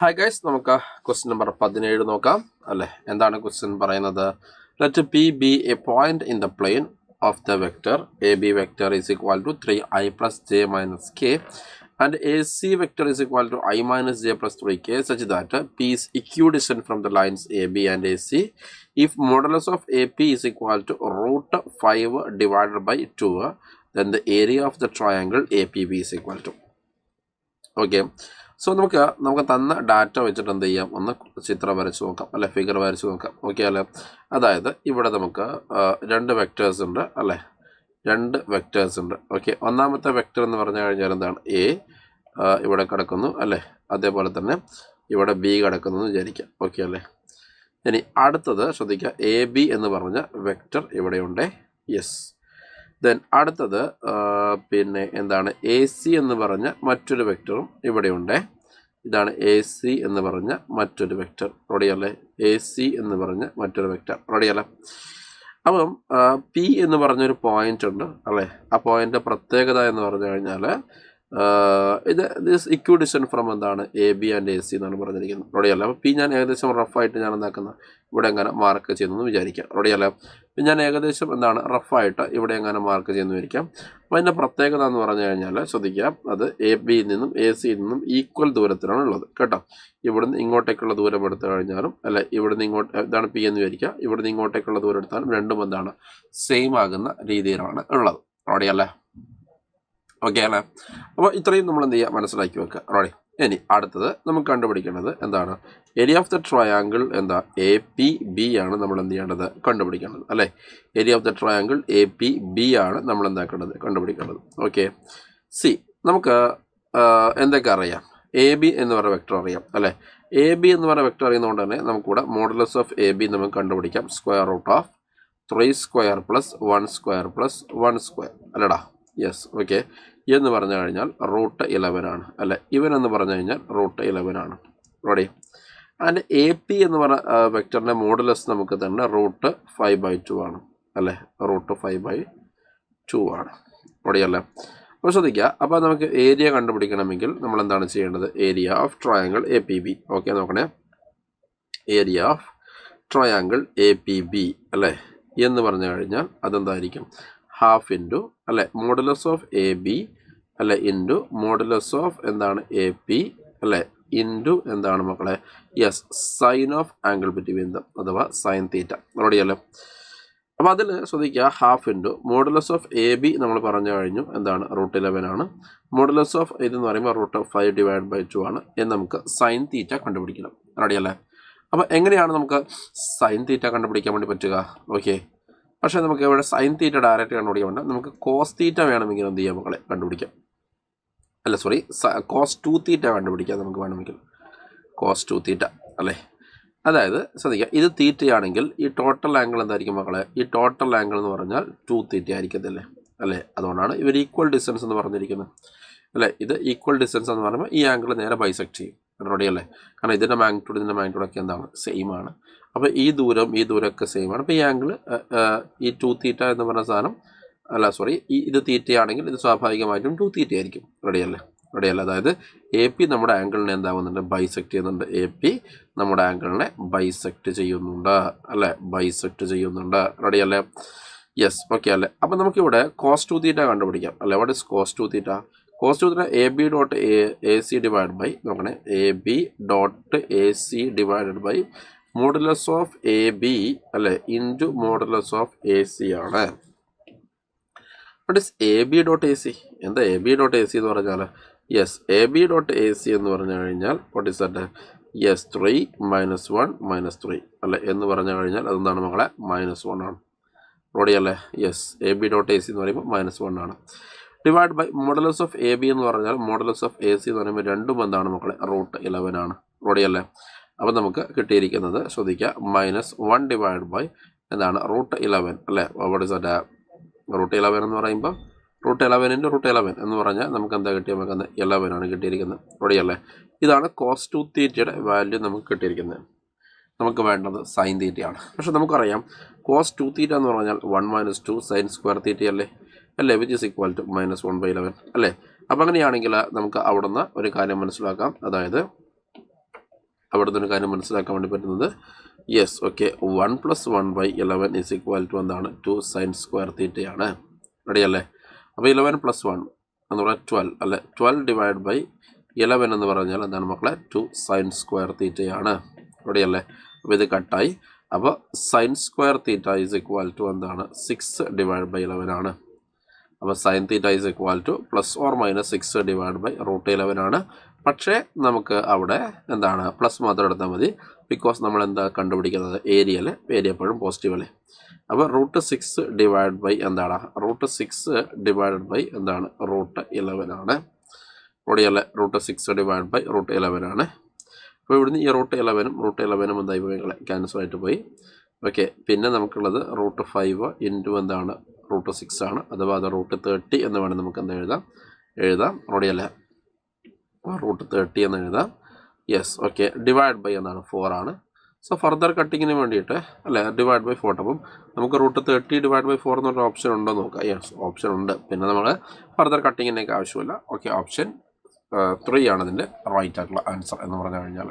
Hi guys, നമുക്ക് question number 17 നോക്കാം അല്ലേ. എന്താണ് ക്വസ്റ്റ്യൻ പറയുന്നത്? Let P be a point in the plane of the vector A B vector is equal to 3i plus j minus k and A C vector is equal to i minus j plus 3k such that p is equidistant from the lines ab and ac if modulus of ap is equal to root 5 divided by 2 then the area of the triangle apb is equal to. Okay, so നമുക്ക് തന്ന data വെച്ചിട്ട് എന്ത് ചെയ്യാം, ഒന്ന് ചിത്രം വരച്ച് നോക്കാം അല്ലെ, ഫിഗർ വരച്ച് നോക്കാം. ഓക്കെ അല്ലേ. അതായത് ഇവിടെ നമുക്ക് രണ്ട് വെക്ടേഴ്സ് ഉണ്ട് അല്ലേ, രണ്ട് വെക്ടേഴ്സ് ഉണ്ട്. ഓക്കെ, ഒന്നാമത്തെ വെക്ടർ എന്ന് പറഞ്ഞു കഴിഞ്ഞാൽ എന്താണ്, എ ഇവിടെ കിടക്കുന്നു അല്ലേ, അതേപോലെ തന്നെ ഇവിടെ ബി കിടക്കുന്നു എന്ന് വിചാരിക്കാം. ഓക്കെ അല്ലേ. ഇനി അടുത്തത് ശ്രദ്ധിക്കുക, എ ബി എന്ന് പറഞ്ഞ വെക്ടർ ഇവിടെയുണ്ട്. യെസ്. ദെൻ അടുത്തത് പിന്നെ എന്താണ്, എ സി എന്ന് പറഞ്ഞ മറ്റൊരു വെക്ടറും ഇവിടെയുണ്ട്. ഇതാണ് എ സി എന്ന് പറഞ്ഞ മറ്റൊരു വെക്ടർ. റെഡിയല്ലേ? എ സി എന്ന് പറഞ്ഞ മറ്റൊരു വെക്ടർ. റെഡിയല്ലേ? അപ്പം പി എന്ന് പറഞ്ഞൊരു പോയിന്റ് ഉണ്ട് അല്ലേ. ആ പോയിന്റ് പ്രത്യേകത എന്ന് പറഞ്ഞു കഴിഞ്ഞാൽ ദിസ് ഇക്വിഡിഷൻ ഫ്രം എന്താണ്, A B and A C എന്നാണ് പറഞ്ഞിരിക്കുന്നത്. റെഡിയല്ലേ? അപ്പോൾ പി ഞാൻ ഏകദേശം റഫായിട്ട് ഞാൻ എന്താക്കുന്നത്, ഇവിടെ എങ്ങനെ മാർക്ക് ചെയ്യുന്നു വിചാരിക്കാം. റെഡിയല്ലേ? അപ്പം ഞാൻ ഏകദേശം എന്താണ് റഫായിട്ട് ഇവിടെ എങ്ങനെ മാർക്ക് ചെയ്യുന്നു വിചാരിക്കാം. അപ്പം അതിൻ്റെ പ്രത്യേകത എന്ന് പറഞ്ഞു കഴിഞ്ഞാൽ ശ്രദ്ധിക്കാം, അത് എ ബിയിൽ നിന്നും എ സിയിൽ നിന്നും ഈക്വൽ ദൂരത്തിലാണ് ഉള്ളത് കേട്ടോ. ഇവിടുന്ന് ഇങ്ങോട്ടേക്കുള്ള ദൂരം എടുത്തു കഴിഞ്ഞാലും അല്ലെ, ഇവിടുന്ന് ഇങ്ങോട്ട് ഇതാണ് പി എന്ന് വിചാരിക്കുക, ഇവിടുന്ന് ഇങ്ങോട്ടേക്കുള്ള ദൂരം എടുത്താലും രണ്ടും എന്താണ് സെയിം ആകുന്ന രീതിയിലാണ് ഉള്ളത്. റെഡിയല്ലേ? ഓക്കെ അല്ലേ. അപ്പോൾ ഇത്രയും നമ്മൾ എന്ത് ചെയ്യുക, മനസ്സിലാക്കി വെക്കുക. റെഡി. ഇനി അടുത്തത് നമുക്ക് കണ്ടുപിടിക്കേണ്ടത് എന്താണ്, ഏരിയ ഓഫ് ദ ട്രയാങ്കിൾ എന്താ, എ പി ബി ആണ് നമ്മൾ എന്ത് ചെയ്യേണ്ടത്, കണ്ടുപിടിക്കേണ്ടത് അല്ലേ. Area of the triangle A P B ആണ് നമ്മൾ എന്താക്കേണ്ടത്, കണ്ടുപിടിക്കേണ്ടത്. ഓക്കെ, സി നമുക്ക് എന്തൊക്കെ അറിയാം, എ ബി എന്ന് പറയുന്ന വെക്ടർ അറിയാം അല്ലേ. എ ബി എന്ന് പറയുന്ന വെക്ടർ അറിയുന്നതുകൊണ്ട് തന്നെ നമുക്കിവിടെ മോഡുലസ് ഓഫ് എ ബി നമുക്ക് കണ്ടുപിടിക്കാം. Square root of 3 square plus 1 square plus 1 square അല്ലടാ. യെസ്. ഓക്കെ, എന്ന് പറഞ്ഞു കഴിഞ്ഞാൽ റൂട്ട് 11 ആണ് അല്ലെ. ഇവൻ എന്ന് പറഞ്ഞു കഴിഞ്ഞാൽ റൂട്ട് 11 ആണ്. റെഡി. ആൻഡ് എ പി എന്ന് പറഞ്ഞ വെക്ടറിൻ്റെ മോഡുലസ് നമുക്ക് തന്നെ റൂട്ട് 5/2 ആണ് അല്ലേ, റൂട്ട് 5/2 ആണ്. റെഡി അല്ലേ. അപ്പോൾ ശ്രദ്ധിക്കുക, അപ്പോൾ നമുക്ക് ഏരിയ കണ്ടുപിടിക്കണമെങ്കിൽ നമ്മൾ എന്താണ് ചെയ്യേണ്ടത്, area of triangle A P B. Okay, നോക്കണേ, area of triangle A P B അല്ലേ എന്ന് പറഞ്ഞു കഴിഞ്ഞാൽ അതെന്തായിരിക്കും, ഹാഫ് ഇൻറ്റു അല്ലെ മോഡുലസ് ഓഫ് എ ബി അല്ലെ ഇൻറ്റു മോഡുലസ് ഓഫ് എന്താണ് എ പി അല്ലെ ഇൻറ്റു എന്താണ് മക്കളെ, yes, sine of angle between them അഥവാ സൈൻ തീറ്റ. റെഡിയല്ലേ. അപ്പോൾ അതിൽ ശ്രദ്ധിക്കുക, half into modulus of A B നമ്മൾ പറഞ്ഞു കഴിഞ്ഞു എന്താണ്, റൂട്ട് 11 ആണ്. മോഡുലസ് ഓഫ് ഇതെന്ന് പറയുമ്പോൾ റൂട്ട് 5/2 ആണ്. എന്ന് നമുക്ക് സൈൻ തീറ്റ കണ്ടുപിടിക്കണം. റെഡിയല്ലേ. അപ്പോൾ എങ്ങനെയാണ് നമുക്ക് സൈൻ തീറ്റ കണ്ടുപിടിക്കാൻ വേണ്ടി പറ്റുക? ഓക്കെ, പക്ഷേ നമുക്ക് ഇവിടെ സൈൻ തീറ്റ ഡയറക്റ്റ് കണ്ടുപിടിക്കാൻ വേണ്ട, നമുക്ക് കോസ് തീറ്റ വേണമെങ്കിൽ എന്ത് ചെയ്യാം മക്കളെ, കണ്ടുപിടിക്കാം. അല്ല സോറി, കോസ് 2 തീറ്റ കണ്ടുപിടിക്കാം നമുക്ക് വേണമെങ്കിൽ, കോസ് 2 തീറ്റ അല്ലേ. അതായത് ശ്രദ്ധിക്കുക, ഇത് തീറ്റയാണെങ്കിൽ ഈ ടോട്ടൽ ആംഗിൾ എന്തായിരിക്കും മക്കളെ, ഈ ടോട്ടൽ ആംഗിൾ എന്ന് പറഞ്ഞാൽ 2 തീറ്റ ആയിരിക്കത്തില്ലേ അല്ലേ. അതുകൊണ്ടാണ് ഇവർ ഈക്വൽ ഡിസ്റ്റൻസ് എന്ന് പറഞ്ഞിരിക്കുന്നത് അല്ലേ. ഇത് ഈക്വൽ ഡിസ്റ്റൻസ് എന്ന് പറയുമ്പോൾ ഈ ആംഗിൾ നേരെ ബൈസെക്ട് ചെയ്യും. റെഡി അല്ലേ. കാരണം ഇതിൻ്റെ മാഗ്നിറ്റ്യൂഡ് ഒക്കെ എന്താണ്, സെയിം ആണ്. അപ്പോൾ ഈ ദൂരമൊക്കെ സെയിം ആണ്. അപ്പോൾ ഈ ആംഗിൾ ഈ 2 തീറ്റ എന്ന് പറഞ്ഞ സാധനം അല്ല സോറി, ഇത് തീറ്റയാണെങ്കിൽ ഇത് സ്വാഭാവികമായിട്ടും 2 തീറ്റ ആയിരിക്കും. റെഡിയല്ലേ. അതായത് എ പി നമ്മുടെ ആംഗിളിനെ എന്താവുന്നുണ്ട്, ബൈസെക്ട് ചെയ്യുന്നുണ്ട്. എ പി നമ്മുടെ ആംഗിളിനെ ബൈസെക്ട് ചെയ്യുന്നുണ്ട് അല്ലേ, ബൈസെക്ട് ചെയ്യുന്നുണ്ട്. റെഡിയല്ലേ. യെസ്. ഓക്കെ അല്ലേ. അപ്പം നമുക്കിവിടെ കോസ് 2 തീറ്റ കണ്ടുപിടിക്കാം അല്ലേ. What is cos 2 theta? Cos 2 theta A B dot A C divide by നോക്കണേ, A B dot A C divided by modulus of A B അല്ലെ into modulus of A C ആണ്. What is A B dot A C? എന്താ A B dot A C എന്ന് പറഞ്ഞാൽ? Yes, A B dot A C എന്ന് പറഞ്ഞു കഴിഞ്ഞാൽ what is that? Yes, 3 - 1 - 3 അല്ലെ എന്ന് പറഞ്ഞു കഴിഞ്ഞാൽ അതെന്താണ് മക്കളെ, -1 ആണ്. റെഡി അല്ലേ. Yes, A B dot A C എന്ന് പറയുമ്പോൾ -1 ആണ്. Divide by modulus of A B എന്ന് പറഞ്ഞാൽ മോഡുലസ് ഓഫ് എ സി എന്ന് പറയുമ്പോൾ രണ്ടും എന്താണ് മക്കളെ, റൂട്ട് 11 ആണ്. റെഡി അല്ലേ. അപ്പോൾ നമുക്ക് കിട്ടിയിരിക്കുന്നത് ശ്രദ്ധിക്കുക, -1 ഡിവൈഡ് ബൈ എന്താണ്, റൂട്ട് 11 അല്ലേ. What is that? റൂട്ട് 11 എന്ന് പറയുമ്പോൾ റൂട്ട് 11 × റൂട്ട് 11 എന്ന് പറഞ്ഞാൽ നമുക്ക് എന്താ കിട്ടിയത്, നമുക്ക് 11 ആണ് കിട്ടിയിരിക്കുന്നത്. റെഡി അല്ലേ. ഇതാണ് കോസ് 2 തീറ്റയുടെ വാല്യൂ നമുക്ക് കിട്ടിയിരിക്കുന്നത്. നമുക്ക് വേണ്ടത് സൈൻ തീറ്റയാണ്. പക്ഷെ നമുക്കറിയാം കോസ് 2 തീറ്റ എന്ന് പറഞ്ഞാൽ 1 - 2 സൈൻ സ്ക്വയർ തീറ്റ അല്ലേ, വിച്ച് ഇസ് ഈക്വൽ ടു -1/11 അല്ലേ. അപ്പം അങ്ങനെയാണെങ്കിൽ നമുക്ക് അവിടുന്ന് ഒരു കാര്യം മനസ്സിലാക്കാം, അതായത് അവിടെ നിന്ന് കാര്യം മനസ്സിലാക്കാൻ വേണ്ടി പറ്റുന്നത് yes okay 1 + 1/11 is equal to എന്താണ് 2 sin സ്ക്വയർ തീറ്റയാണ്. റെഡിയല്ലേ? അപ്പോൾ 11 + 1 എന്ന് പറഞ്ഞാൽ 12 അല്ലേ? 12/11 എന്ന് പറഞ്ഞാൽ എന്താണ് മക്കളെ 2 sin സ്ക്വയർ തീറ്റയാണ്. റെഡിയല്ലേ? അപ്പോൾ ഇത് കട്ടായി. അപ്പോൾ sin square theta is equal to എന്താണ് 6/11 ആണ്. അപ്പോൾ sin theta is equal to ±6/√11 ആണ്. പക്ഷേ നമുക്ക് അവിടെ എന്താണ് പ്ലസ് മാത്രം എടുത്താൽ മതി. ബിക്കോസ് നമ്മൾ എന്താ കണ്ടുപിടിക്കുന്നത് ഏരിയയിൽ എപ്പോഴും പോസിറ്റീവ് അല്ലേ. അപ്പോൾ √6 എന്താണ് √6 എന്താണ് √11 ആണ്. റെഡിയല്ലേ? √6 ആണ്. അപ്പോൾ ഇവിടുന്ന് ഈ √11 എന്തായി പോയി ക്യാൻസൽ ആയിട്ട് പോയി. ഓക്കെ, പിന്നെ നമുക്കുള്ളത് √5 ഇൻറ്റു എന്താണ് √6 ആണ്. അഥവാ അത് √30 എന്ന് വേണം നമുക്ക് എന്താ എഴുതാം. റെഡിയല്ലേ? √30 എന്ന് എഴുതാം. യെസ് ഓക്കെ, ഡിവൈഡ് ബൈ എന്താണ് 4 ആണ്. സോ ഫർദർ കട്ടിങ്ങിന് വേണ്ടിയിട്ട് അല്ലേ ഡിവൈഡ് ബൈ 4. അപ്പം നമുക്ക് √30 ഡിവൈഡ് ബൈ 4 എന്നൊരു ഓപ്ഷൻ ഉണ്ടോ നോക്കാം. യെസ് ഓപ്ഷൻ ഉണ്ട്. പിന്നെ നമ്മൾ ഫർദർ കട്ടിങ്ങിനൊക്കെ ആവശ്യമില്ല. ഓക്കെ, ഓപ്ഷൻ 3 ആണ് ഇതിൻ്റെ റൈറ്റ് ആയിട്ടുള്ള ആൻസർ എന്ന് പറഞ്ഞു കഴിഞ്ഞാൽ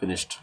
ഫിനിഷ്ഡ്.